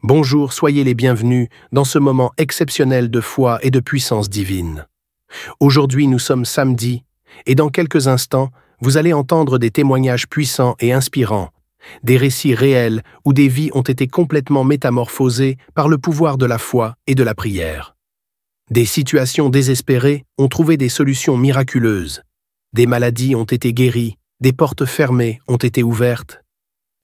Bonjour, soyez les bienvenus dans ce moment exceptionnel de foi et de puissance divine. Aujourd'hui, nous sommes samedi, et dans quelques instants, vous allez entendre des témoignages puissants et inspirants, des récits réels où des vies ont été complètement métamorphosées par le pouvoir de la foi et de la prière. Des situations désespérées ont trouvé des solutions miraculeuses, des maladies ont été guéries, des portes fermées ont été ouvertes,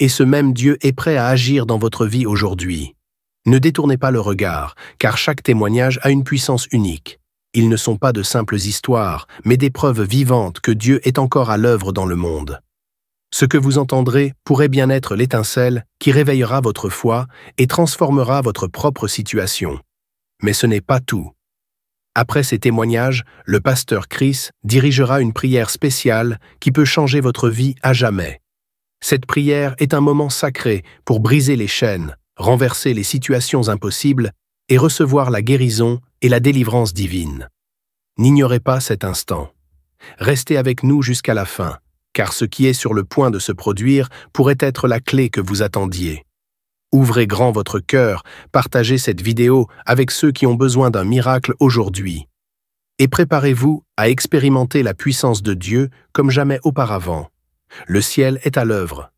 et ce même Dieu est prêt à agir dans votre vie aujourd'hui. Ne détournez pas le regard, car chaque témoignage a une puissance unique. Ils ne sont pas de simples histoires, mais des preuves vivantes que Dieu est encore à l'œuvre dans le monde. Ce que vous entendrez pourrait bien être l'étincelle qui réveillera votre foi et transformera votre propre situation. Mais ce n'est pas tout. Après ces témoignages, le pasteur Chris dirigera une prière spéciale qui peut changer votre vie à jamais. Cette prière est un moment sacré pour briser les chaînes, renverser les situations impossibles et recevoir la guérison et la délivrance divine. N'ignorez pas cet instant. Restez avec nous jusqu'à la fin, car ce qui est sur le point de se produire pourrait être la clé que vous attendiez. Ouvrez grand votre cœur, partagez cette vidéo avec ceux qui ont besoin d'un miracle aujourd'hui. Et préparez-vous à expérimenter la puissance de Dieu comme jamais auparavant. Le ciel est à l'œuvre,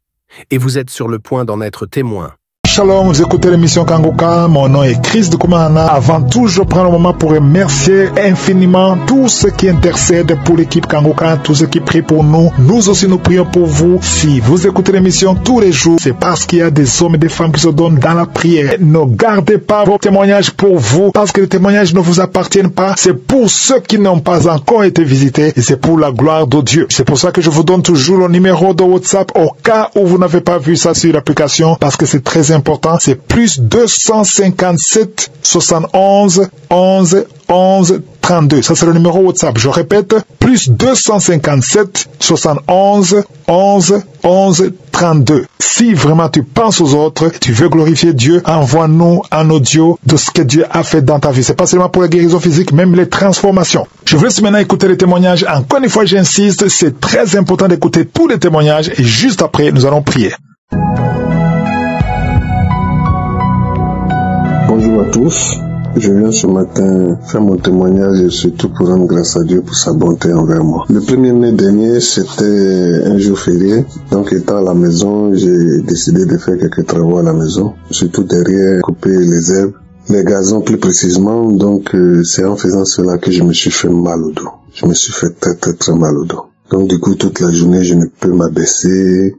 et vous êtes sur le point d'en être témoin. Shalom, vous écoutez l'émission Kangoka, mon nom est Chris de Koumana. Avant tout, je prends le moment pour remercier infiniment tous ceux qui intercèdent pour l'équipe Kangoka, tous ceux qui prient pour nous. Nous aussi, nous prions pour vous. Si vous écoutez l'émission tous les jours, c'est parce qu'il y a des hommes et des femmes qui se donnent dans la prière. Ne gardez pas vos témoignages pour vous, parce que les témoignages ne vous appartiennent pas. C'est pour ceux qui n'ont pas encore été visités, et c'est pour la gloire de Dieu. C'est pour ça que je vous donne toujours le numéro de WhatsApp au cas où vous n'avez pas vu ça sur l'application, parce que c'est très important. C'est plus 257 71 11 11 32. Ça, c'est le numéro WhatsApp. Je répète, plus 257 71 11 11 32. Si vraiment tu penses aux autres, tu veux glorifier Dieu, envoie-nous un audio de ce que Dieu a fait dans ta vie. C'est pas seulement pour la guérison physique, même les transformations. Je vous laisse maintenant écouter les témoignages. Encore une fois, j'insiste, c'est très important d'écouter tous les témoignages et juste après, nous allons prier. Bonjour à tous, je viens ce matin faire mon témoignage et surtout pour rendre grâce à Dieu pour sa bonté envers moi. Le 1er mai dernier, c'était un jour férié, donc étant à la maison, j'ai décidé de faire quelques travaux à la maison, surtout derrière, couper les herbes, les gazons plus précisément, donc c'est en faisant cela que je me suis fait mal au dos. Je me suis fait très mal au dos. Donc du coup, toute la journée, je ne peux m'abaisser,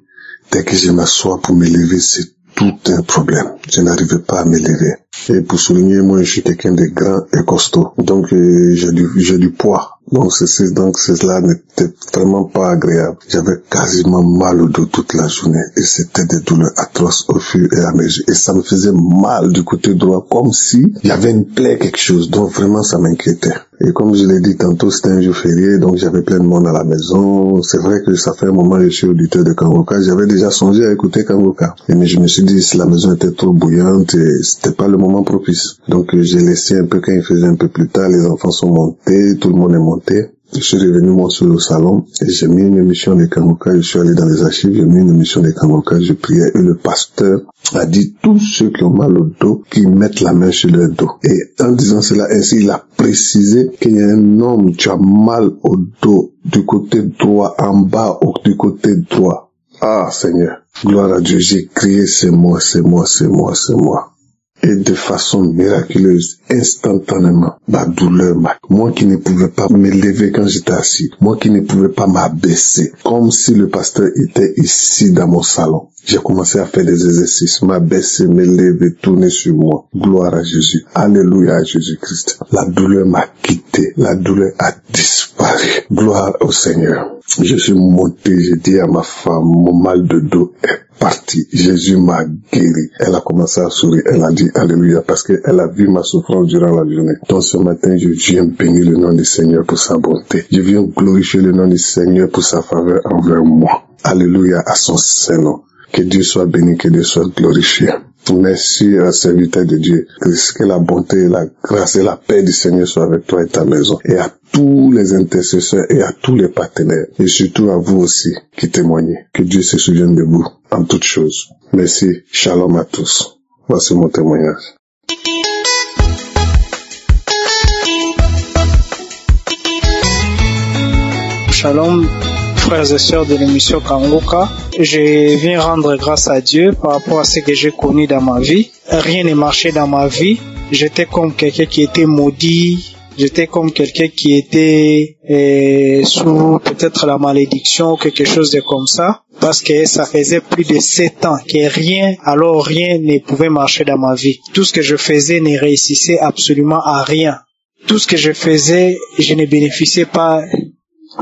dès que je m'assois pour me lever, c'est tout un problème. Je n'arrivais pas à me lever. Et pour souligner, moi, je suis quelqu'un de grand et costaud. Donc, j'ai du poids. Donc, cela n'était vraiment pas agréable. J'avais quasiment mal au dos toute la journée. Et c'était des douleurs atroces au fur et à mesure. Et ça me faisait mal du côté droit, comme si il y avait une plaie, quelque chose. Donc, vraiment, ça m'inquiétait. Et comme je l'ai dit tantôt, c'était un jour férié, donc j'avais plein de monde à la maison. C'est vrai que ça fait un moment que je suis auditeur de Kangoka. J'avais déjà songé à écouter Kangoka. Mais je me suis dit, si la maison était trop bouillante, et c'était pas le moment propice. Donc j'ai laissé un peu quand il faisait un peu plus tard, les enfants sont montés, tout le monde est monté. Je suis revenu moi sur le salon et j'ai mis une émission de Kangoka, je suis allé dans les archives, j'ai mis une émission de Kangoka, je priais et le pasteur a dit tous ceux qui ont mal au dos, qu'ils mettent la main sur leur dos. Et en disant cela ainsi, il a précisé qu'il y a un homme, tu as mal au dos du côté droit, en bas ou du côté droit. Ah Seigneur, gloire à Dieu, j'ai crié c'est moi. Et de façon miraculeuse, instantanément, ma douleur, moi qui ne pouvais pas me lever quand j'étais assis, moi qui ne pouvais pas m'abaisser, comme si le pasteur était ici dans mon salon. J'ai commencé à faire des exercices, m'abaisser, me lever, tourner sur moi. Gloire à Jésus. Alléluia à Jésus-Christ. La douleur m'a quitté. La douleur a disparu. Gloire au Seigneur. Je suis monté, j'ai dit à ma femme, mon mal de dos est parti. Jésus m'a guéri. Elle a commencé à sourire. Elle a dit Alléluia parce qu'elle a vu ma souffrance durant la journée. Donc ce matin, je viens bénir le nom du Seigneur pour sa bonté. Je viens glorifier le nom du Seigneur pour sa faveur envers moi. Alléluia à son Saint-Nom. Que Dieu soit béni, que Dieu soit glorifié. Merci à serviteur de Dieu. Que la bonté, la grâce et la paix du Seigneur soient avec toi et ta maison. Et à tous les intercesseurs et à tous les partenaires. Et surtout à vous aussi qui témoignez. Que Dieu se souvienne de vous en toutes choses. Merci. Shalom à tous. Voici mon témoignage. Shalom, frères et sœurs de l'émission Kangoka. Je viens rendre grâce à Dieu par rapport à ce que j'ai connu dans ma vie. Rien n'est marché dans ma vie. J'étais comme quelqu'un qui était maudit. J'étais comme quelqu'un qui était sous peut-être la malédiction ou quelque chose de comme ça. Parce que ça faisait plus de 7 ans que rien ne pouvait marcher dans ma vie. Tout ce que je faisais ne réussissait absolument à rien. Tout ce que je faisais, je ne bénéficiais pas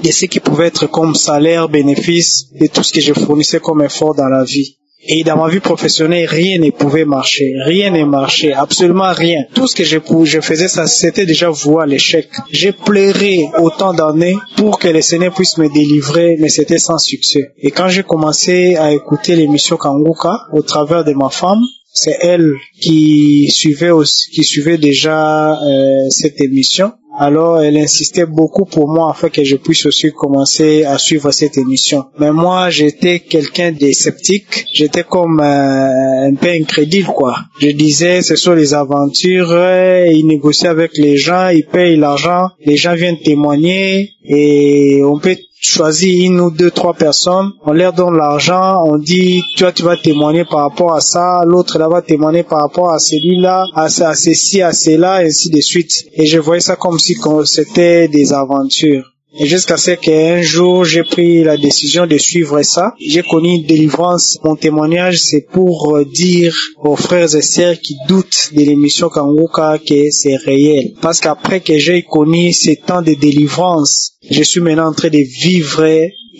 de ce qui pouvait être comme salaire, bénéfice, de tout ce que je fournissais comme effort dans la vie. Et dans ma vie professionnelle, rien ne pouvait marcher. Rien ne marchait, absolument rien. Tout ce que je faisais, ça c'était déjà voué à l'échec. J'ai pleuré autant d'années pour que le Seigneur puisse me délivrer, mais c'était sans succès. Et quand j'ai commencé à écouter l'émission Kangoka au travers de ma femme, c'est elle qui suivait déjà cette émission. Alors, elle insistait beaucoup pour moi afin que je puisse aussi commencer à suivre cette émission. Mais moi, j'étais quelqu'un de sceptique. J'étais comme un peu incrédule, quoi. Je disais, ce sont les aventures, ils négocient avec les gens, ils payent l'argent, les gens viennent témoigner et on peut choisir 1 ou 2, 3 personnes, on leur donne l'argent, on dit toi tu vas témoigner par rapport à ça, l'autre là va témoigner par rapport à celui-là, à ceci, à cela, ainsi de suite. Et je voyais ça comme si c'était des aventures. Et jusqu'à ce qu'un jour, j'ai pris la décision de suivre ça. J'ai connu une délivrance. Mon témoignage, c'est pour dire aux frères et sœurs qui doutent de l'émission Kangoka que c'est réel. Parce qu'après que j'ai connu ces temps de délivrance, je suis maintenant en train de vivre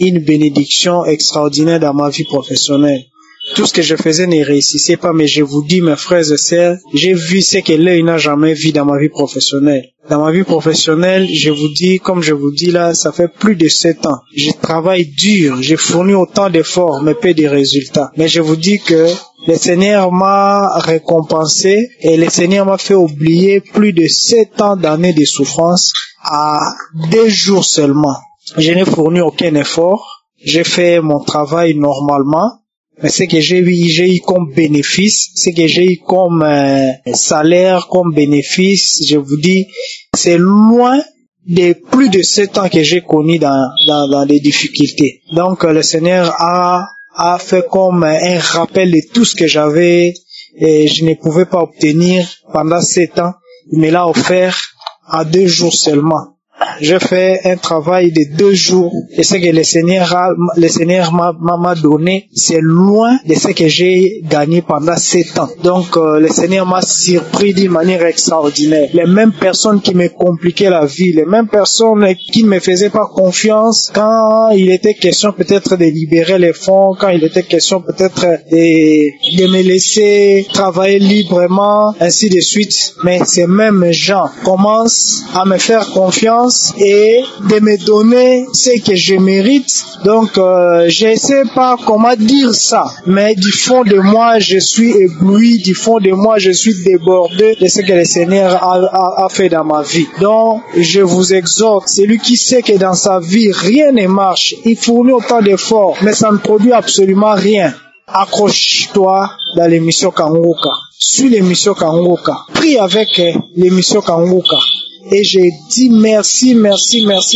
une bénédiction extraordinaire dans ma vie professionnelle. Tout ce que je faisais ne réussissait pas, mais je vous dis, mes frères et sœurs, j'ai vu ce que l'œil n'a jamais vu dans ma vie professionnelle. Dans ma vie professionnelle, je vous dis, comme je vous dis là, ça fait plus de 7 ans. Je travaille dur, j'ai fourni autant d'efforts, mais peu de résultats. Mais je vous dis que le Seigneur m'a récompensé et le Seigneur m'a fait oublier plus de 7 ans d'années de souffrance à 2 jours seulement. Je n'ai fourni aucun effort, j'ai fait mon travail normalement. Mais ce que j'ai eu comme bénéfice, ce que j'ai eu comme salaire, comme bénéfice, je vous dis, c'est loin de plus de 7 ans que j'ai connu dans des difficultés. Donc le Seigneur a fait comme un rappel de tout ce que j'avais et je ne pouvais pas obtenir pendant 7 ans. Il me l'a offert à 2 jours seulement. J'ai fait un travail de 2 jours et ce que le Seigneur m'a donné, c'est loin de ce que j'ai gagné pendant 7 ans. Donc le Seigneur m'a surpris d'une manière extraordinaire. Les mêmes personnes qui me compliquaient la vie, les mêmes personnes qui ne me faisaient pas confiance quand il était question peut-être de libérer les fonds, quand il était question peut-être de me laisser travailler librement, ainsi de suite. Mais ces mêmes gens commencent à me faire confiance et de me donner ce que je mérite. Donc je ne sais pas comment dire ça, mais du fond de moi je suis ébloui, du fond de moi je suis débordé de ce que le Seigneur a fait dans ma vie. Donc je vous exhorte, celui qui sait que dans sa vie rien ne marche, il fournit autant d'efforts mais ça ne produit absolument rien, accroche-toi dans l'émission Kangoka, suis l'émission Kangoka, prie avec l'émission Kangoka. Et j'ai dit merci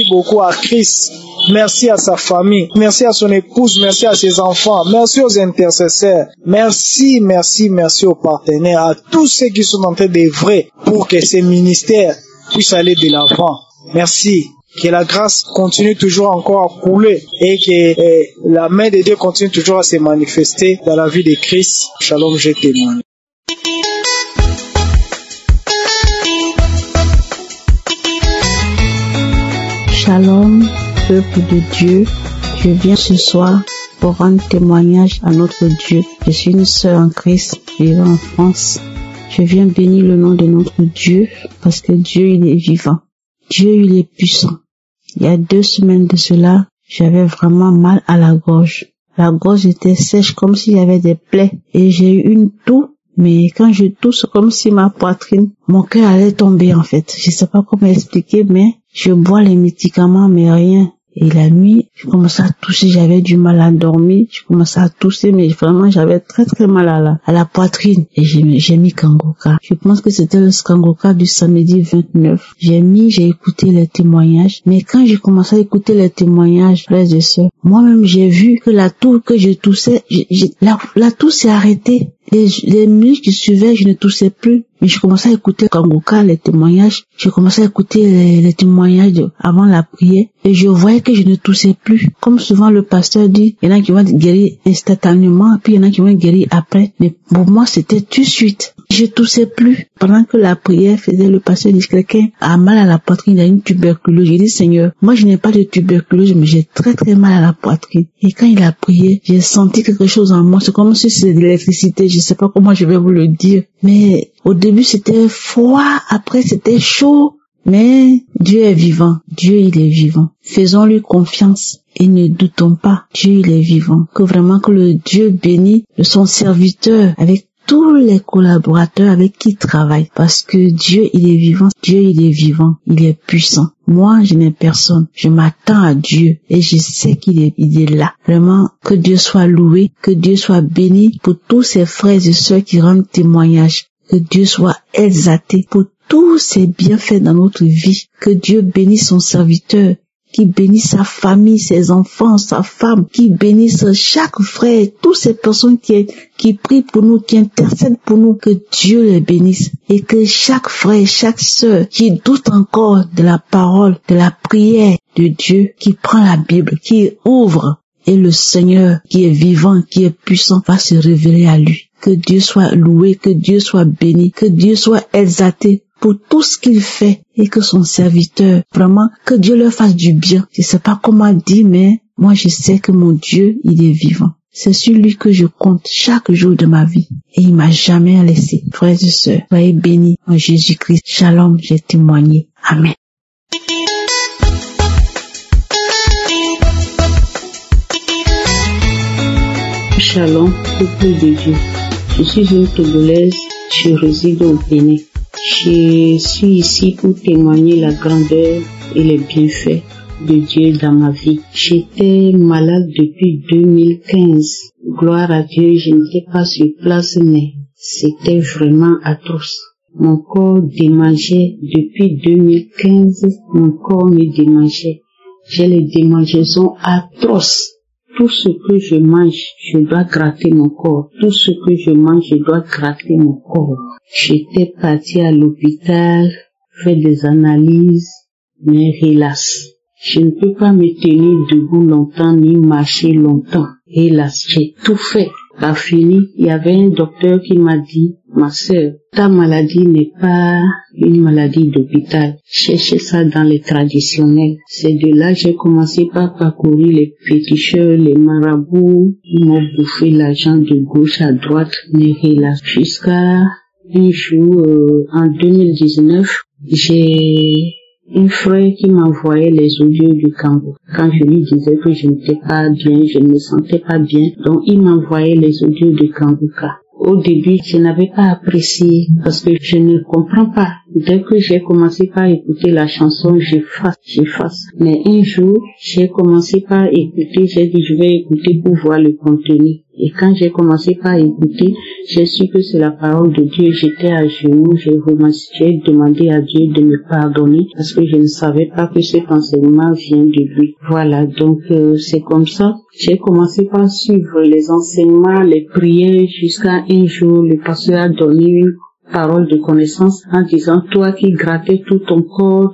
beaucoup à Christ, merci à sa famille, merci à son épouse, merci à ses enfants, merci aux intercesseurs, merci aux partenaires, à tous ceux qui sont en train d'œuvrer pour que ces ministères puissent aller de l'avant. Merci. Que la grâce continue toujours encore à couler et que la main de Dieu continue toujours à se manifester dans la vie de Christ. Shalom, je témoigne. Shalom, peuple de Dieu, je viens ce soir pour rendre témoignage à notre Dieu. Je suis une sœur en Christ vivant en France. Je viens bénir le nom de notre Dieu parce que Dieu, il est vivant. Dieu, il est puissant. Il y a 2 semaines de cela, j'avais vraiment mal à la gorge. La gorge était sèche comme s'il y avait des plaies et j'ai eu une toux. Mais quand je tousse, comme si ma poitrine, mon cœur allait tomber en fait. Je sais pas comment expliquer, mais je bois les médicaments, mais rien. Et la nuit, je commençais à tousser, j'avais du mal à dormir, je commençais à tousser, mais vraiment j'avais très très mal à la poitrine. Et j'ai mis Kangoka. Je pense que c'était le Kangoka du samedi 29. J'ai écouté les témoignages, mais quand j'ai commencé à écouter les témoignages, frères et sœurs, moi-même j'ai vu que la toux que je toussais, la toux s'est arrêtée. Les minutes qui suivaient, je ne toussais plus. Mais je commençais à écouter Kangoka, les témoignages. Je commençais à écouter les témoignages avant la prière. Et je voyais que je ne toussais plus. Comme souvent le pasteur dit, il y en a qui vont guérir instantanément, puis il y en a qui vont guérir après. Mais pour moi, c'était tout de suite. Je toussais plus. Pendant que la prière faisait, le pasteur dit, quelqu'un a mal à la poitrine, il a une tuberculose. J'ai dit, Seigneur, moi je n'ai pas de tuberculose, mais j'ai très très mal à la poitrine. Et quand il a prié, j'ai senti quelque chose en moi. C'est comme si c'était de l'électricité. Je sais pas comment je vais vous le dire. Mais au début c'était froid, après c'était chaud. Mais Dieu est vivant. Dieu, il est vivant. Faisons-lui confiance et ne doutons pas. Dieu, il est vivant. Que vraiment que le Dieu bénit son serviteur avec tous les collaborateurs avec qui il travaille. Parce que Dieu, il est vivant. Dieu, il est vivant. Il est puissant. Moi, je n'ai personne. Je m'attends à Dieu et je sais qu'il est là. Vraiment, que Dieu soit loué, que Dieu soit béni pour tous ses frères et sœurs qui rendent témoignage. Que Dieu soit exalté pour tous ses bienfaits dans notre vie. Que Dieu bénisse son serviteur, qui bénisse sa famille, ses enfants, sa femme, qui bénisse chaque frère, toutes ces personnes qui prient pour nous, qui intercèdent pour nous, que Dieu les bénisse. Et que chaque frère, chaque sœur qui doute encore de la parole, de la prière de Dieu, qui prend la Bible, qui ouvre, et le Seigneur qui est vivant, qui est puissant, va se révéler à lui. Que Dieu soit loué, que Dieu soit béni, que Dieu soit exalté pour tout ce qu'il fait et que son serviteur, vraiment, que Dieu leur fasse du bien. Je sais pas comment dire, mais moi je sais que mon Dieu, il est vivant. C'est sur lui que je compte chaque jour de ma vie et il m'a jamais laissé. Frères et sœurs, soyez bénis en Jésus-Christ. Shalom, j'ai témoigné. Amen. Shalom, peuple de Dieu. Je suis une Togolaise, je réside au Bénin. Je suis ici pour témoigner la grandeur et les bienfaits de Dieu dans ma vie. J'étais malade depuis 2015. Gloire à Dieu, je n'étais pas sur place, mais c'était vraiment atroce. Mon corps démangeait depuis 2015. Mon corps me démangeait. J'ai les démangeaisons atroces. Tout ce que je mange, je dois gratter mon corps. Tout ce que je mange, je dois gratter mon corps. J'étais partie à l'hôpital, faire des analyses, mais hélas, je ne peux pas me tenir debout longtemps ni marcher longtemps. Hélas, j'ai tout fait. Pas fini, il y avait un docteur qui m'a dit, ma sœur, ta maladie n'est pas une maladie d'hôpital. Cherchez ça dans les traditionnels. C'est de là que j'ai commencé par parcourir les féticheurs, les marabouts. Ils m'ont bouffé l'argent de gauche à droite, mais hélas, jusqu'à un jour, en 2019, j'ai un frère qui m'envoyait les audios du Congo. Quand je lui disais que je n'étais pas bien, je ne me sentais pas bien, donc il m'envoyait les audios de Kangoka. Au début, je n'avais pas apprécié parce que je ne comprends pas. Dès que j'ai commencé par écouter la chanson, j'efface. Mais un jour, j'ai commencé par écouter, j'ai dit je vais écouter pour voir le contenu. Et quand j'ai commencé par écouter, j'ai su que c'est la parole de Dieu. J'étais à genoux, j'ai demandé à Dieu de me pardonner parce que je ne savais pas que cet enseignement vient de lui. Voilà, donc c'est comme ça. J'ai commencé par suivre les enseignements, les prières, jusqu'à un jour, le pasteur a donné une parole de connaissance en disant, toi qui grattais tout ton corps,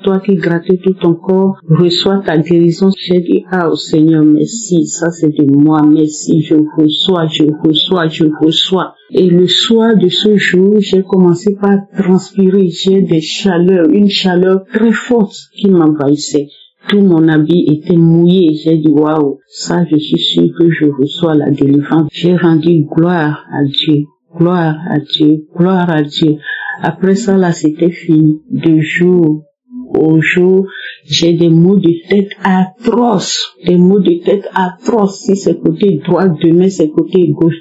reçois ta guérison. J'ai dit, ah, au Seigneur, merci, ça c'est de moi, merci, je reçois. Et le soir de ce jour, j'ai commencé par transpirer, j'ai une chaleur très forte qui m'envahissait. Tout mon habit était mouillé. J'ai dit, waouh, ça je suis sûr que je reçois la délivrance. J'ai rendu gloire à Dieu. Gloire à Dieu, gloire à Dieu. Après ça, là, c'était fini. De jour au jour, j'ai des maux de tête atroces. Si c'est côté droit, demain c'est côté gauche.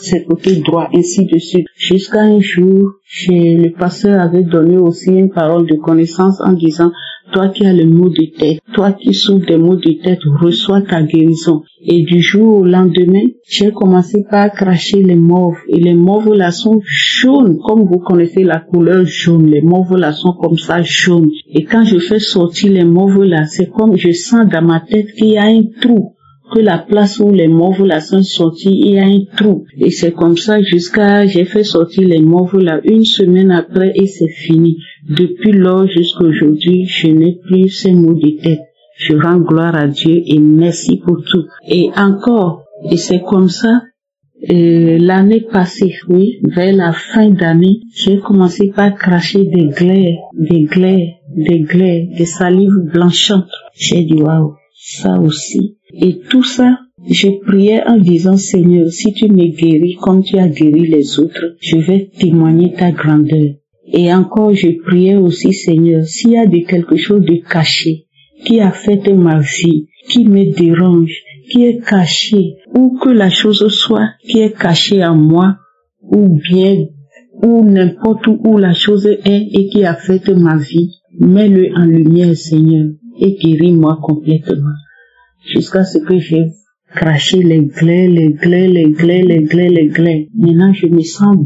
C'est côté droit, ainsi de suite. Jusqu'à un jour, le pasteur avait donné aussi une parole de connaissance en disant, toi qui as les maux de tête, toi qui souffres des maux de tête, reçois ta guérison. Et du jour au lendemain, j'ai commencé par cracher les mauves. Et les mauves là sont jaunes, comme vous connaissez la couleur jaune. Les mauves là sont comme ça jaunes. Et quand je fais sortir les mauves là, c'est comme je sens dans ma tête qu'il y a un trou. Que la place où les mauves là sont sortis, il y a un trou. Et c'est comme ça j'ai fait sortir les mauves là 1 semaine après et c'est fini. Depuis lors jusqu'à aujourd'hui, je n'ai plus ces maux de tête. Je rends gloire à Dieu et merci pour tout. Et encore, et c'est comme ça, l'année passée, oui, vers la fin d'année, j'ai commencé par cracher des glaies, des salives blanchantes. J'ai dit waouh, ça aussi. Et tout ça, je priais en disant, Seigneur, si tu me guéris comme tu as guéri les autres, je vais témoigner ta grandeur. Et encore, je priais aussi, Seigneur, s'il y a quelque chose de caché qui affecte ma vie, qui me dérange, qui est caché, ou que la chose soit qui est cachée en moi, ou bien, ou n'importe où la chose est et qui affecte ma vie, mets-le en lumière, Seigneur, et guéris-moi complètement. Jusqu'à ce que j'ai craché les glaies. Maintenant, je me sens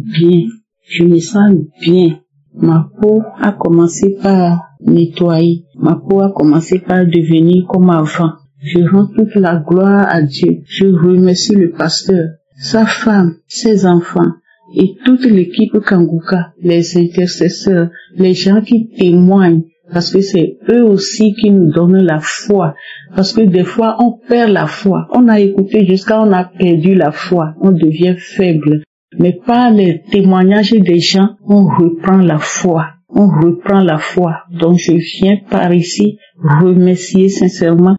bien. Ma peau a commencé par nettoyer. Ma peau a commencé par devenir comme avant. Je rends toute la gloire à Dieu. Je remercie le pasteur, sa femme, ses enfants et toute l'équipe Kanguka, les intercesseurs, les gens qui témoignent. Parce que c'est eux aussi qui nous donnent la foi. Parce que des fois, on perd la foi. On a écouté jusqu'à on a perdu la foi. On devient faible. Mais par les témoignages des gens, on reprend la foi. Donc je viens par ici remercier sincèrement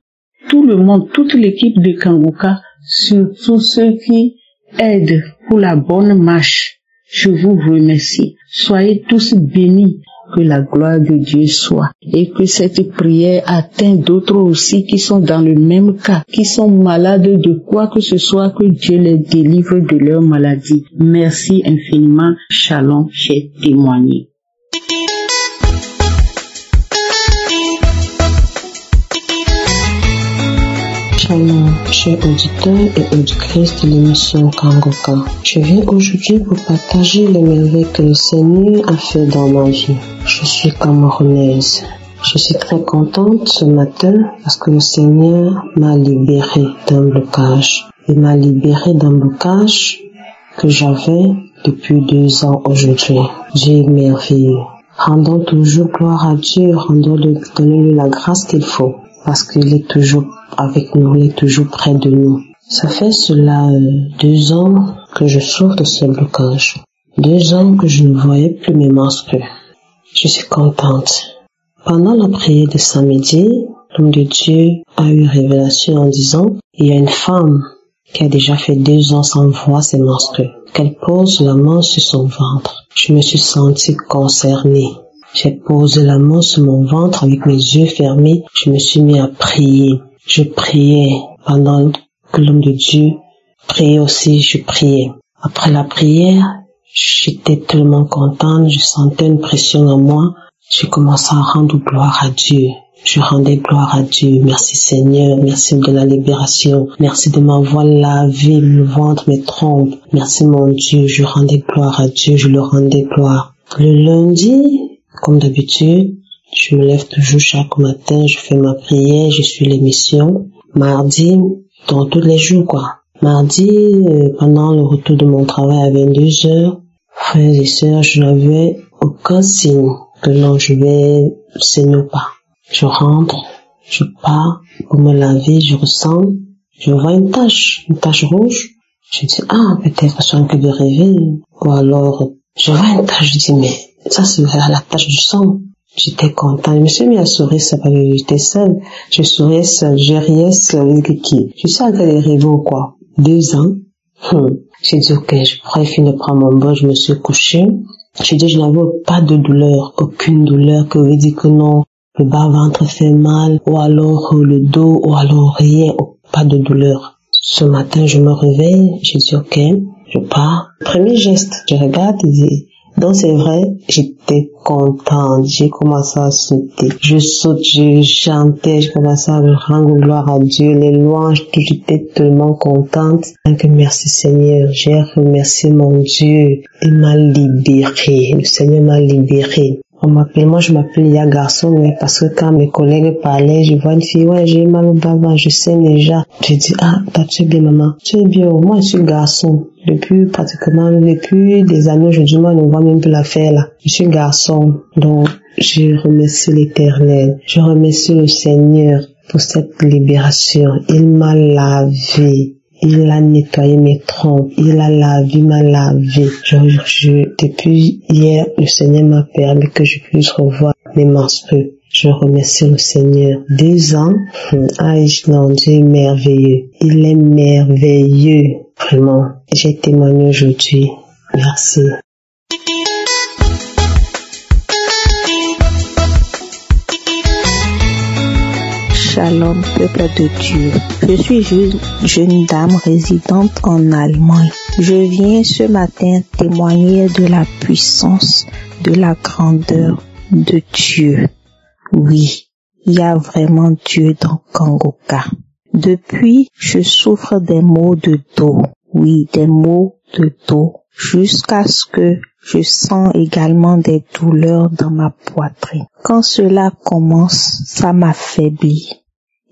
tout le monde, toute l'équipe de Kanguka, surtout ceux qui aident pour la bonne marche. Je vous remercie. Soyez tous bénis. Que la gloire de Dieu soit et que cette prière atteigne d'autres aussi qui sont dans le même cas, qui sont malades de quoi que ce soit, que Dieu les délivre de leur maladie. Merci infiniment. Shalom, j'ai témoigné. Shalom, chers auditeurs et auditrices de l'émission Kanguka. Je viens aujourd'hui pour partager les merveilles que le Seigneur a fait dans ma vie. Je suis camerounaise. Je suis très contente ce matin parce que le Seigneur m'a libérée d'un blocage. Il m'a libérée d'un blocage que j'avais depuis 2 ans aujourd'hui. Dieu est merveilleux. Rendons toujours gloire à Dieu, donnons-lui la grâce qu'il faut parce qu'il est toujours avec nous, il est toujours près de nous. Ça fait cela 2 ans que je souffre de ce blocage. 2 ans que je ne voyais plus mes menstrues. Je suis contente. Pendant la prière de samedi, l'homme de Dieu a eu révélation en disant, il y a une femme qui a déjà fait 2 ans sans voir ses menstrues, qu'elle pose la main sur son ventre. Je me suis sentie concernée. J'ai posé la main sur mon ventre avec mes yeux fermés. Je me suis mis à prier. Je priais pendant que l'homme de Dieu priait aussi, je priais. Après la prière, j'étais tellement contente, je sentais une pression en moi. J'ai commencé à rendre gloire à Dieu. Je rendais gloire à Dieu. Merci Seigneur, merci de la libération. Merci de m'avoir lavé le ventre, mes trompes. Merci mon Dieu, je rendais gloire à Dieu, je le rendais gloire. Le lundi, comme d'habitude, je me lève toujours chaque matin, je fais ma prière, je suis l'émission. Mardi, dans tous les jours quoi. Mardi, pendant le retour de mon travail à 22h, frères et sœurs, je n'avais aucun signe que non, je vais saigner pas. Je rentre, je pars pour me laver, je ressens, je vois une tache rouge. Je dis, peut-être que je suis en train de rêver. Ou alors, je vois une tache, je dis, mais ça c'est la tache du sang. J'étais contente, je me suis mis à sourire, ça parce que j'étais seule. Je souriais seule, je riais seule, je suis en train de rêver ou quoi. 2 ans. J'ai dit, ok, je pourrais finir de prendre mon bain, je me suis couchée. J'ai dit, je n'avais pas de douleur, aucune douleur, que veut dire que non, le bas-ventre fait mal, ou alors le dos, ou alors rien, pas de douleur. Ce matin, je me réveille, j'ai dit, ok, je pars. Premier geste, je regarde, Donc c'est vrai, j'étais contente, j'ai commencé à sauter, je saute, je chantais, je commençais à rendre gloire à Dieu, les louanges, j'étais tellement contente. Donc merci Seigneur, j'ai remercié mon Dieu, il m'a libérée, le Seigneur m'a libérée. Moi je m'appelle Lia Garçon, mais parce que quand mes collègues parlaient, je vois une fille, ouais, j'ai mal au bas, je sais déjà. Je dis, ah, tu es bien maman, tu es bien, moi je suis garçon. Depuis des années aujourd'hui, moi on voit même plus l'affaire là. Je suis garçon, donc je remercie l'Éternel, je remercie le Seigneur pour cette libération. Il m'a lavé. Il a nettoyé mes trompes, il a lavé, il m'a lavé. Depuis hier, le Seigneur m'a permis que je puisse revoir mes menstrues. Je remercie le Seigneur. 2 ans, non, Dieu est merveilleux. Il est merveilleux. Vraiment, j'ai témoigné aujourd'hui. Merci. Shalom, peuple de Dieu. Je suis jeune dame résidente en Allemagne. Je viens ce matin témoigner de la puissance, de la grandeur de Dieu. Oui, il y a vraiment Dieu dans Kangoka. Depuis, je souffre des maux de dos. Oui, des maux de dos. Jusqu'à ce que je sens également des douleurs dans ma poitrine. Quand cela commence, ça m'affaiblit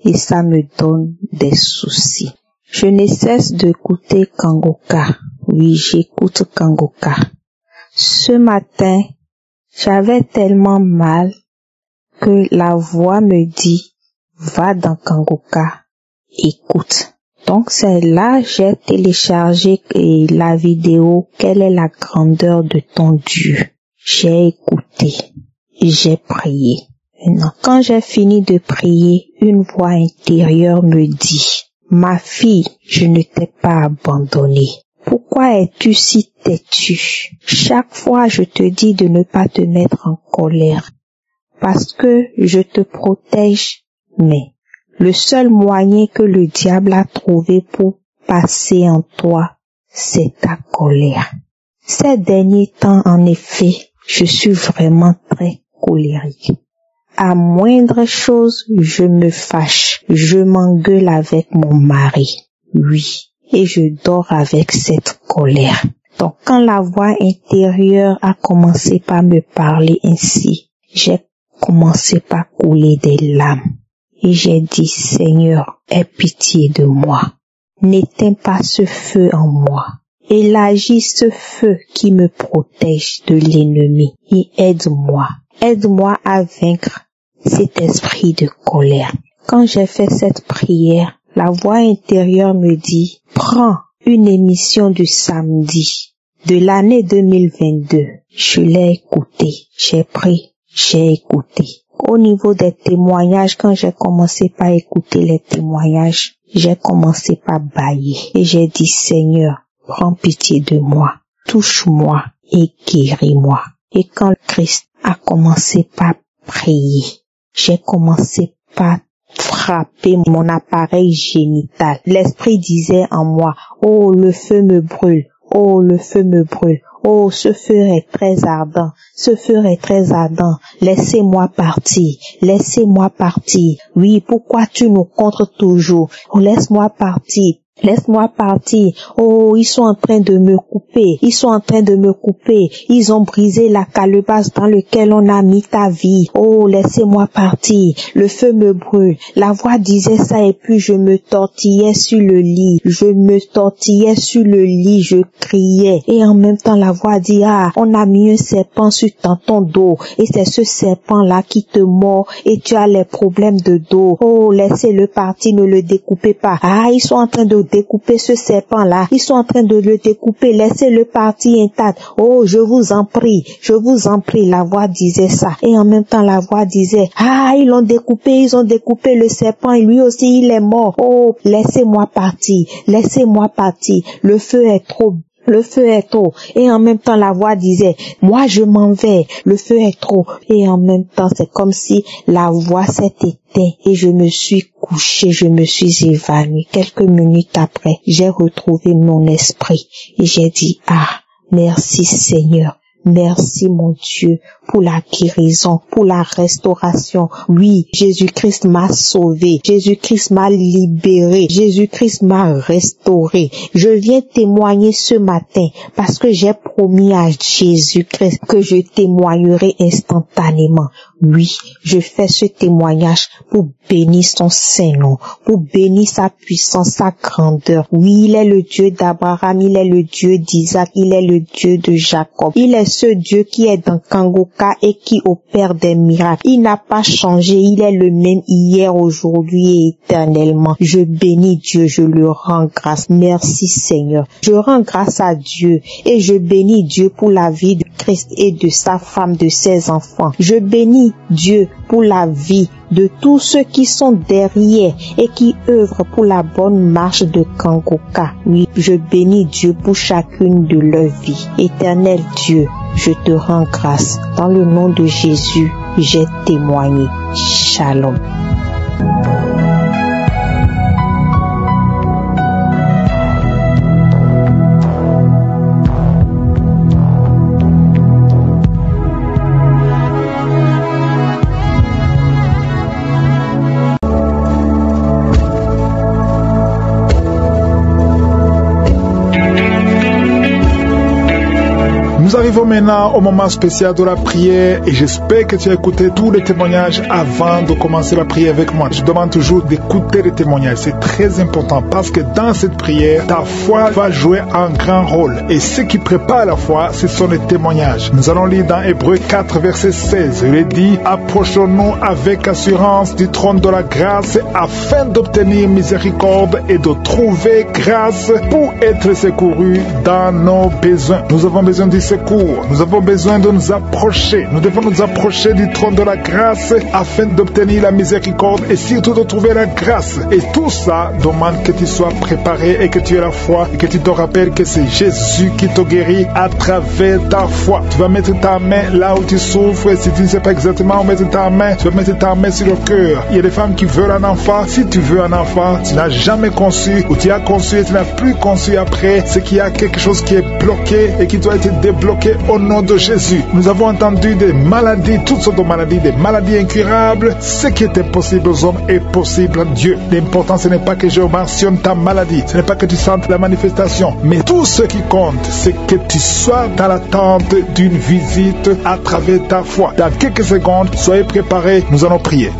et ça me donne des soucis. Je ne cesse d'écouter Kangoka. Oui, j'écoute Kangoka. Ce matin, j'avais tellement mal que la voix me dit, va dans Kangoka, écoute. Donc c'est là j'ai téléchargé la vidéo, quelle est la grandeur de ton Dieu. J'ai écouté et j'ai prié. Maintenant, quand j'ai fini de prier, une voix intérieure me dit, ma fille, je ne t'ai pas abandonnée. Pourquoi es-tu si têtue? Chaque fois je te dis de ne pas te mettre en colère, parce que je te protège, mais le seul moyen que le diable a trouvé pour passer en toi, c'est ta colère. Ces derniers temps, en effet, je suis vraiment très colérique. À moindre chose, je me fâche, je m'engueule avec mon mari. Oui, et je dors avec cette colère. Donc, quand la voix intérieure a commencé par me parler ainsi, j'ai commencé par couler des larmes. Et j'ai dit, Seigneur, aie pitié de moi. N'éteins pas ce feu en moi. Élargis ce feu qui me protège de l'ennemi. Et aide-moi. Aide-moi à vaincre cet esprit de colère. Quand j'ai fait cette prière, la voix intérieure me dit, prends une émission du samedi de l'année 2022. Je l'ai écoutée. J'ai pris, j'ai écouté. Au niveau des témoignages, quand j'ai commencé par écouter les témoignages, j'ai commencé par bâiller. Et j'ai dit, Seigneur, prends pitié de moi, touche-moi et guéris-moi. Et quand Christ a commencé par prier, j'ai commencé par frapper mon appareil génital. L'esprit disait en moi, oh, le feu me brûle, oh, le feu me brûle. Oh, ce feu est très ardent, ce feu est très ardent. Laissez-moi partir, laissez-moi partir. Oui, pourquoi tu nous contres toujours? Oh, laisse-moi partir. Laisse-moi partir. Oh, ils sont en train de me couper. Ils sont en train de me couper. Ils ont brisé la calebasse dans laquelle on a mis ta vie. Oh, laissez-moi partir. Le feu me brûle. La voix disait ça et puis je me tortillais sur le lit. Je me tortillais sur le lit. Je criais. Et en même temps, la voix dit, ah, on a mis un serpent sur ton dos. Et c'est ce serpent-là qui te mord et tu as les problèmes de dos. Oh, laissez-le partir. Ne le découpez pas. Ah, ils sont en train de découper ce serpent-là. Ils sont en train de le découper. Laissez-le partir intact. Oh, je vous en prie. Je vous en prie. La voix disait ça. Et en même temps, la voix disait, ah, ils ont découpé le serpent et lui aussi, il est mort. Oh, laissez-moi partir. Laissez-moi partir. Le feu est trop. Le feu est trop. Et en même temps, la voix disait, moi je m'en vais, le feu est trop. Et en même temps, c'est comme si la voix s'est éteinte et je me suis couchée, je me suis évanouie. Quelques minutes après, j'ai retrouvé mon esprit et j'ai dit, ah, merci Seigneur. Merci mon Dieu pour la guérison, pour la restauration. Oui, Jésus-Christ m'a sauvé, Jésus-Christ m'a libéré, Jésus-Christ m'a restauré. Je viens témoigner ce matin parce que j'ai promis à Jésus-Christ que je témoignerai instantanément. Oui, je fais ce témoignage pour bénir son Saint-Nom, pour bénir sa puissance, sa grandeur. Oui, il est le Dieu d'Abraham, il est le Dieu d'Isaac, il est le Dieu de Jacob. Il est ce Dieu qui est dans Kangoka et qui opère des miracles. Il n'a pas changé, il est le même hier, aujourd'hui et éternellement. Je bénis Dieu, je le rends grâce. Merci Seigneur. Je rends grâce à Dieu et je bénis Dieu pour la vie de Christ et de sa femme, de ses enfants. Je bénis Dieu pour la vie de tous ceux qui sont derrière et qui œuvrent pour la bonne marche de Kangoka. Oui, je bénis Dieu pour chacune de leurs vies. Éternel Dieu, je te rends grâce. Dans le nom de Jésus, j'ai témoigné. Shalom. Nous arrivons maintenant au moment spécial de la prière et j'espère que tu as écouté tous les témoignages avant de commencer la prière avec moi. Je demande toujours d'écouter les témoignages, c'est très important parce que dans cette prière, ta foi va jouer un grand rôle et ce qui prépare la foi, ce sont les témoignages. Nous allons lire dans Hébreux 4 verset 16, il dit « Approchons-nous avec assurance du trône de la grâce afin d'obtenir miséricorde et de trouver grâce pour être secourus dans nos besoins. » Nous avons besoin du secours. Nous avons besoin de nous approcher. Nous devons nous approcher du trône de la grâce afin d'obtenir la miséricorde et surtout de trouver la grâce. Et tout ça demande que tu sois préparé et que tu aies la foi et que tu te rappelles que c'est Jésus qui te guérit à travers ta foi. Tu vas mettre ta main là où tu souffres. Si tu ne sais pas exactement où mettre ta main, tu vas mettre ta main sur le cœur. Il y a des femmes qui veulent un enfant. Si tu veux un enfant, tu n'as jamais conçu ou tu as conçu et tu n'as plus conçu après, c'est qu'il y a quelque chose qui est bloqué et qui doit être débloqué au nom de Jésus. Nous avons entendu des maladies, toutes sortes de maladies, des maladies incurables. Ce qui est impossible aux hommes est possible à Dieu. L'important, ce n'est pas que je mentionne ta maladie, ce n'est pas que tu sentes la manifestation, mais tout ce qui compte, c'est que tu sois dans l'attente d'une visite à travers ta foi. Dans quelques secondes, soyez préparés, nous allons prier.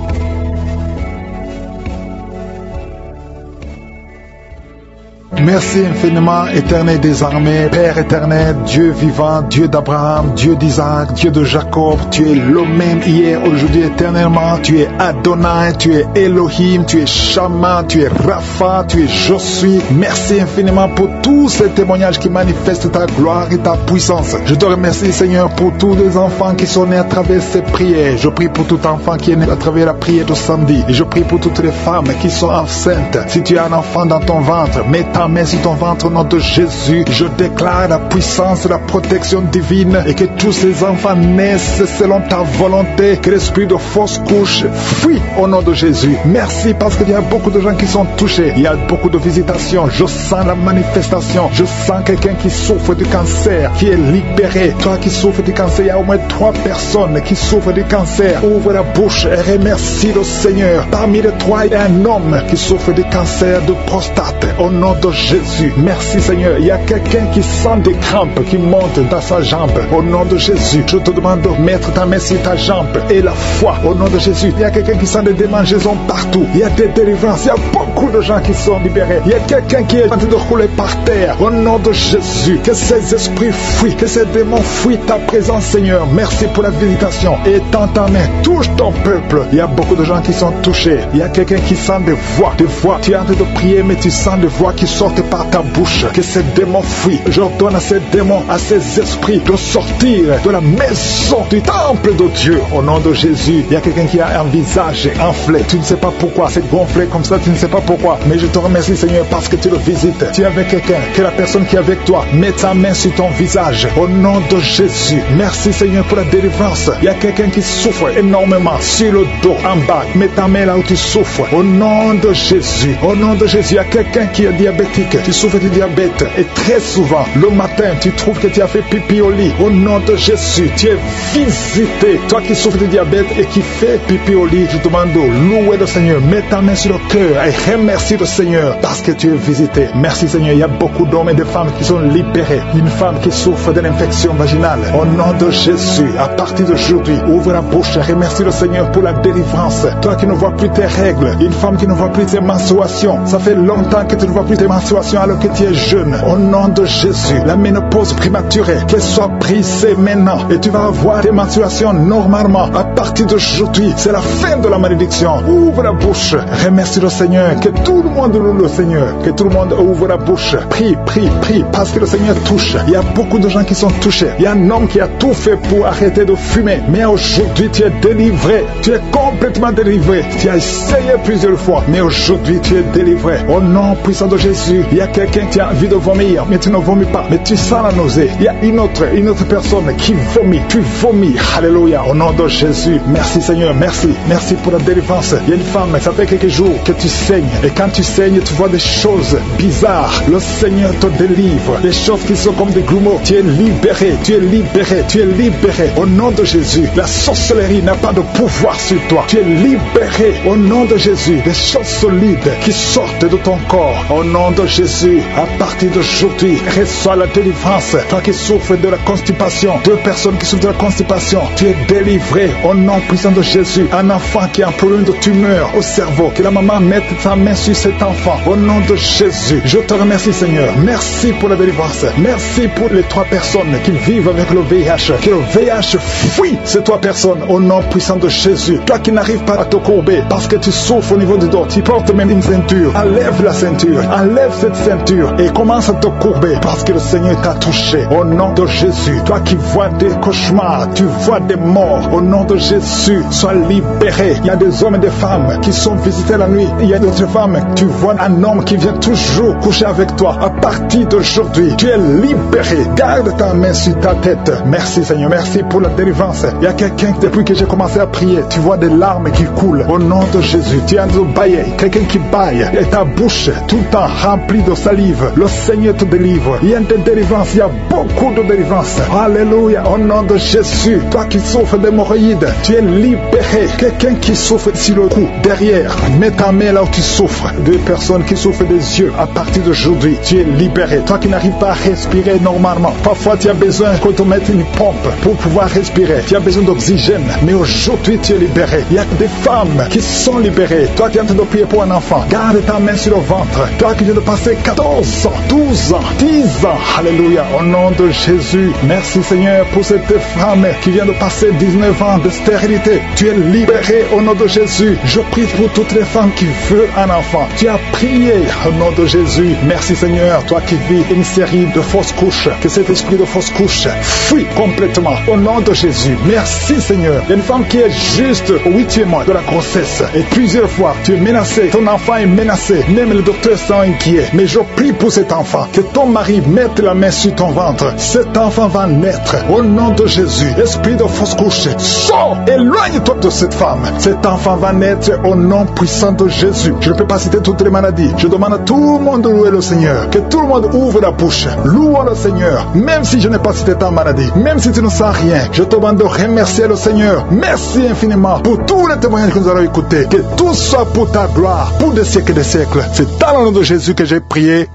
Merci infiniment, éternel des armées, Père éternel, Dieu vivant, Dieu d'Abraham, Dieu d'Isaac, Dieu de Jacob. Tu es le même hier, aujourd'hui, éternellement. Tu es Adonai, tu es Elohim, tu es Shama, tu es Rapha, tu es Je suis. Merci infiniment pour tous ces témoignages qui manifestent ta gloire et ta puissance. Je te remercie, Seigneur, pour tous les enfants qui sont nés à travers ces prières. Je prie pour tout enfant qui est né à travers la prière de samedi. Et je prie pour toutes les femmes qui sont enceintes. Si tu as un enfant dans ton ventre, mets ta main sur ton ventre au nom de Jésus. Je déclare la puissance, la protection divine et que tous ces enfants naissent selon ta volonté. Que l'esprit de fausse couche fuit au nom de Jésus. Merci parce qu'il y a beaucoup de gens qui sont touchés. Il y a beaucoup de visitations. Je sens la manifestation. Je sens quelqu'un qui souffre du cancer, qui est libéré. Toi qui souffres du cancer, il y a au moins 3 personnes qui souffrent du cancer. Ouvre la bouche et remercie le Seigneur. Parmi les 3, il y a un homme qui souffre du cancer de prostate. Au nom de Jésus, merci Seigneur. Il y a quelqu'un qui sent des crampes qui montent dans sa jambe. Au nom de Jésus, je te demande de mettre ta main sur ta jambe et la foi. Au nom de Jésus, il y a quelqu'un qui sent des démangeaisons partout. Il y a des délivrances. Il y a beaucoup de gens qui sont libérés. Il y a quelqu'un qui est en train de rouler par terre. Au nom de Jésus, que ces esprits fuient, que ces démons fuient ta présence, Seigneur. Merci pour la visitation. Et tends ta main, touche ton peuple. Il y a beaucoup de gens qui sont touchés. Il y a quelqu'un qui sent des voix. Tu es en train de prier, mais tu sens des voix qui sortent par ta bouche. Que ces démons fuient. J'ordonne à ces démons, à ces esprits de sortir de la maison du temple de Dieu. Au nom de Jésus, il y a quelqu'un qui a un visage enflé. Tu ne sais pas pourquoi. C'est gonflé comme ça, tu ne sais pas pourquoi. Mais je te remercie, Seigneur, parce que tu le visites. Tu es avec quelqu'un, que la personne qui est avec toi mette sa main sur ton visage. Au nom de Jésus. Merci, Seigneur, pour la délivrance. Il y a quelqu'un qui souffre énormément sur le dos, en bas. Mets ta main là où tu souffres. Au nom de Jésus. Au nom de Jésus, il y a quelqu'un qui est diabétique. diabétique, tu souffres de diabète et très souvent, le matin, tu trouves que tu as fait pipi au lit. Au nom de Jésus, tu es visité. Toi qui souffres de diabète et qui fais pipi au lit, je te demande de louer le Seigneur. Mets ta main sur le cœur et remercie le Seigneur parce que tu es visité. Merci Seigneur. Il y a beaucoup d'hommes et de femmes qui sont libérés. Une femme qui souffre d'une infection vaginale. Au nom de Jésus, à partir d'aujourd'hui, ouvre la bouche et remercie le Seigneur pour la délivrance. Toi qui ne vois plus tes règles, une femme qui ne voit plus tes menstruations. Ça fait longtemps que tu ne vois plus tes menstruations alors que tu es jeune. Au nom de Jésus, la ménopause prématurée, qu'elle soit brisée maintenant et tu vas avoir tes menstruations normalement. À partir d'aujourd'hui, c'est la fin de la malédiction. Ouvre la bouche, remercie le Seigneur, que tout le monde loue le Seigneur, que tout le monde ouvre la bouche. Prie, prie, prie, parce que le Seigneur touche. Il y a beaucoup de gens qui sont touchés. Il y a un homme qui a tout fait pour arrêter de fumer, mais aujourd'hui tu es délivré, tu es complètement délivré. Tu as essayé plusieurs fois, mais aujourd'hui tu es délivré. Au nom puissant de Jésus, il y a quelqu'un qui a envie de vomir, mais tu ne vomis pas, mais tu sens la nausée. Il y a une autre personne qui vomit, tu vomis. Alléluia, au nom de Jésus. Merci Seigneur, merci, merci pour la délivrance. Il y a une femme, ça fait quelques jours que tu saignes, et quand tu saignes, tu vois des choses bizarres. Le Seigneur te délivre, des choses qui sont comme des grumeaux. Tu es libéré, tu es libéré, tu es libéré. Au nom de Jésus, la sorcellerie n'a pas de pouvoir sur toi. Tu es libéré au nom de Jésus. Des choses solides qui sortent de ton corps. Au nom de Jésus, à partir d'aujourd'hui, reçois la délivrance. Toi qui souffres de la constipation, deux personnes qui souffrent de la constipation, tu es délivré au nom puissant de Jésus. Un enfant qui a un problème de tumeur au cerveau, que la maman mette sa main sur cet enfant. Au nom de Jésus, je te remercie Seigneur. Merci pour la délivrance. Merci pour les 3 personnes qui vivent avec le VIH. Que le VIH fuit ces 3 personnes au nom puissant de Jésus. Toi qui n'arrives pas à te courber parce que tu souffres au niveau du dos, tu portes même une ceinture. Enlève la ceinture, enlève cette ceinture et commence à te courber parce que le Seigneur t'a touché. Au nom de Jésus, toi qui vois des cauchemars, tu vois des morts. Au nom de Jésus, sois libéré. Il y a des hommes et des femmes qui sont visités la nuit. Il y a d'autres femmes, tu vois un homme qui vient toujours coucher avec toi. À partir d'aujourd'hui, tu es libéré. Garde ta main sur ta tête. Merci Seigneur, merci pour la délivrance. Il y a quelqu'un, depuis que j'ai commencé à prier, tu vois des larmes qui coulent. Au nom de Jésus, tu es en train de bailler. Quelqu'un qui baille et ta bouche tout le temps remplie de salive. Le Seigneur te délivre. Il y a des délivrances, il y a beaucoup de délivrances. Alléluia, au nom de Jésus. Toi qui souffres d'hémorroïdes, tu es libéré. Quelqu'un qui souffre sur le cou, derrière, mets ta main là où tu souffres. Deux personnes qui souffrent des yeux, à partir d'aujourd'hui, tu es libéré. Toi qui n'arrives pas à respirer normalement, parfois tu as besoin qu'on te mette une pompe pour pouvoir respirer. Tu as besoin d'oxygène, mais aujourd'hui tu es libéré. Il y a des femmes qui sont libérées. Toi qui es en train de prier pour un enfant, garde ta main sur le ventre. Toi qui viens de passer 14 ans, 12 ans, 10 ans, alléluia, au nom de Jésus. Merci Seigneur pour cette femme qui vient de passer 19 ans de stérilité. Tu es libéré au nom de Jésus. Je prie pour toutes les femmes qui veulent un enfant. Tu as prié au nom de Jésus. Merci Seigneur, toi qui vis une série de fausses couches, que cet esprit de fausses couches fuit complètement au nom de Jésus. Merci Seigneur. Il y a une femme qui est juste au 8e mois de la grossesse et plusieurs fois tu es menacé, ton enfant est menacé, même les docteurs sont inquiets. Mais je prie pour cet enfant, que ton mari mette la main sur ton ventre. Cet enfant va naître au nom de Jésus. Esprit de fausse couche, sors, éloigne-toi de cette femme. Cet enfant va naître au nom puissant de Jésus. Je ne peux pas citer toutes les maladies. Je demande à tout le monde de louer le Seigneur. Que tout le monde ouvre la bouche. Louons le Seigneur. Même si je n'ai pas cité ta maladie, même si tu ne sens rien, je te demande de remercier le Seigneur. Merci infiniment pour tous les témoignages que nous allons écouter. Que tout soit pour ta gloire, pour des siècles et des siècles. C'est dans le nom de Jésus que j'ai prié.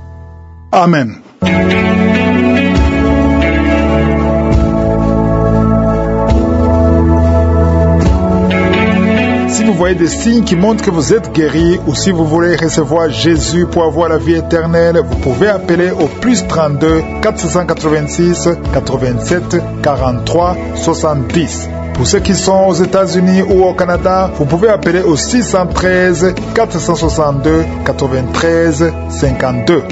Amen. Si vous voyez des signes qui montrent que vous êtes guéri ou si vous voulez recevoir Jésus pour avoir la vie éternelle, vous pouvez appeler au plus 32 486 87 43 70. Pour ceux qui sont aux États-Unis ou au Canada, vous pouvez appeler au 613 462 93 52.